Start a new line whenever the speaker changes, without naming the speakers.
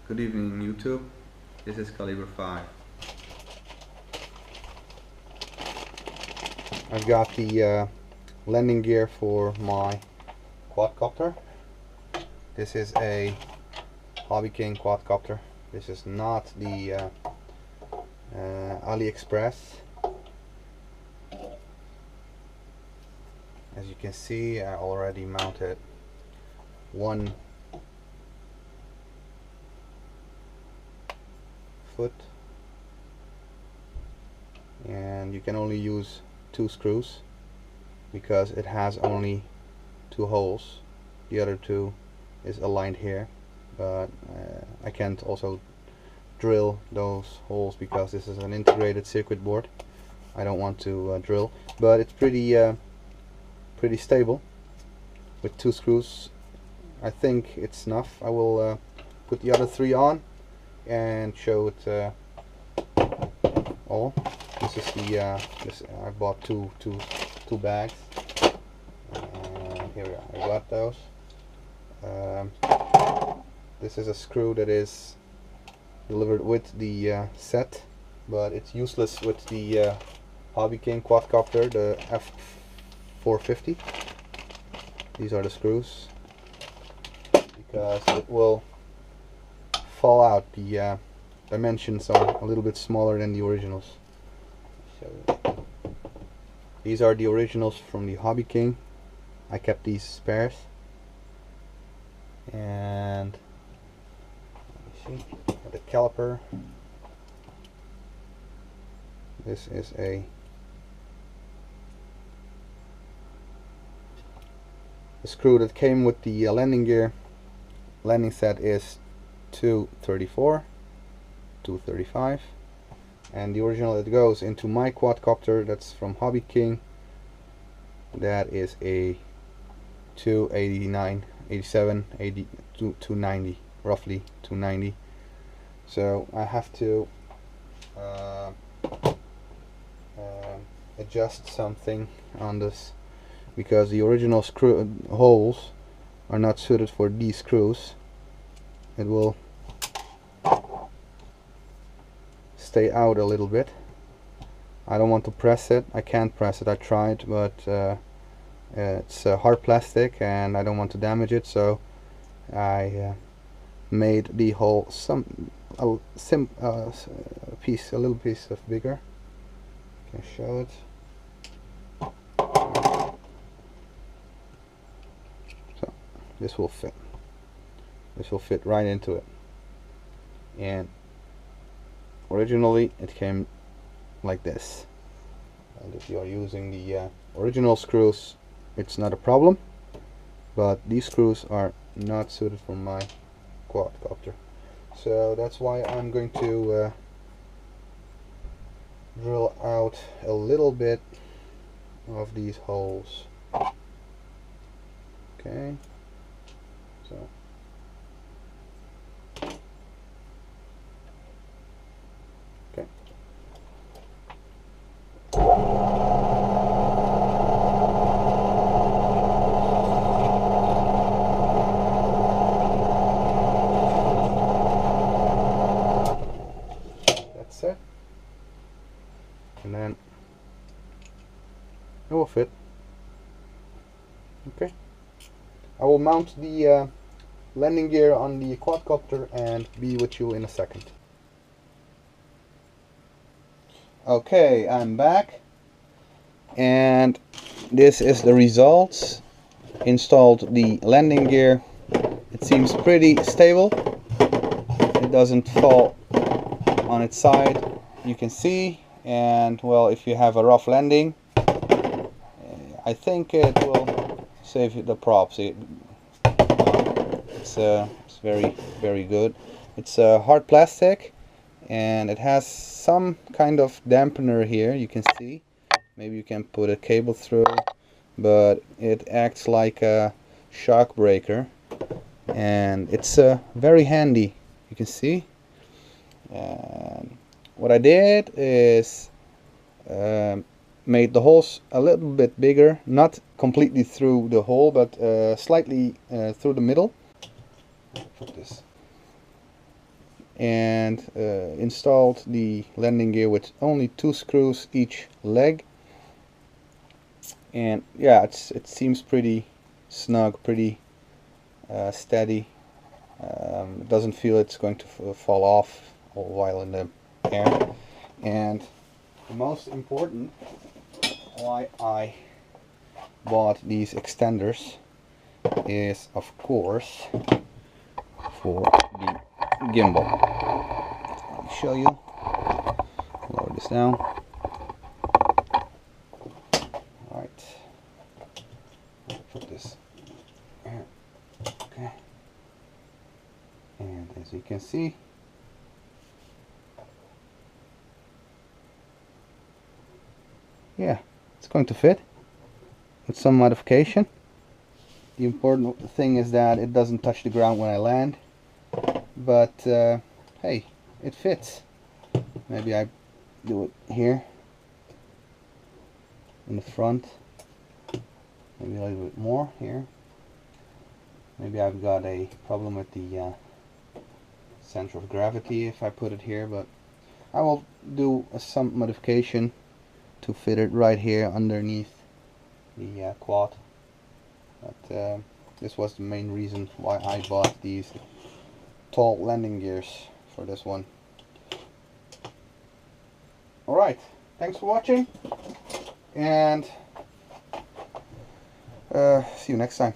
Good evening YouTube, this is Caliber 5.
I've got the landing gear for my quadcopter. This is a Hobbyking quadcopter. This is not the AliExpress. As you can see, I already mounted one foot, and you can only use 2 screws because it has only 2 holes. The other 2 is aligned here, but I can't also drill those holes because this is an integrated circuit board. I don't want to drill, but it's pretty stable with 2 screws. I think it's enough. I will put the other 3 on and show it all. This is the I bought two bags, and here we are. I got those. This is a screw that is delivered with the set, but it's useless with the Hobbyking quadcopter, the F450. These are the screws because it will fall out. The dimensions are a little bit smaller than the originals. So these are the originals from the Hobbyking. I kept these spares, and let me see the caliper. This is the screw that came with the landing gear. Landing set is 234, 235, and the original that goes into my quadcopter, that's from Hobbyking, that is a 289, 87, 80, 290, roughly 290. So I have to adjust something on this because the original screw holes are not suited for these screws. It will stay out a little bit. I don't want to press it. I can't press it. I tried, but it's hard plastic and I don't want to damage it, so I made the hole a little piece of bigger. I can show it. So this will fit. This will fit right into it. And originally it came like this, and if you are using the original screws, it's not a problem, but these screws are not suited for my quadcopter. So that's why I'm going to drill out a little bit of these holes. Okay, so okay. That's it. And then it will fit. Okay. I will mount the landing gear on the quadcopter and be with you in a second. Okay, I'm back, and this is the results. Installed the landing gear. It seems pretty stable. It doesn't fall on its side, you can see, and well, if you have a rough landing, I think it will save you the props. It's very good. It's hard plastic, and it has some kind of dampener here, you can see. Maybe you can put a cable through, but it acts like a shock breaker, and it's very handy, you can see. And what I did is made the holes a little bit bigger, not completely through the hole, but slightly through the middle. Put this and installed the landing gear with only 2 screws each leg. And yeah, it seems pretty snug, pretty steady. It doesn't feel it's going to fall off while in the air. And the most important why I bought these extenders is, of course, for the gimbal. Let me show you. Lower this down. Alright. Put this here. Okay. And as you can see, yeah, it's going to fit with some modification. The important thing is that it doesn't touch the ground when I land, but hey, it fits. Maybe I do it here in the front, maybe a little bit more here. Maybe I've got a problem with the center of gravity if I put it here, but I will do some modification to fit it right here underneath the quad. But this was the main reason why I bought these tall landing gears for this one. Alright, thanks for watching, and see you next time.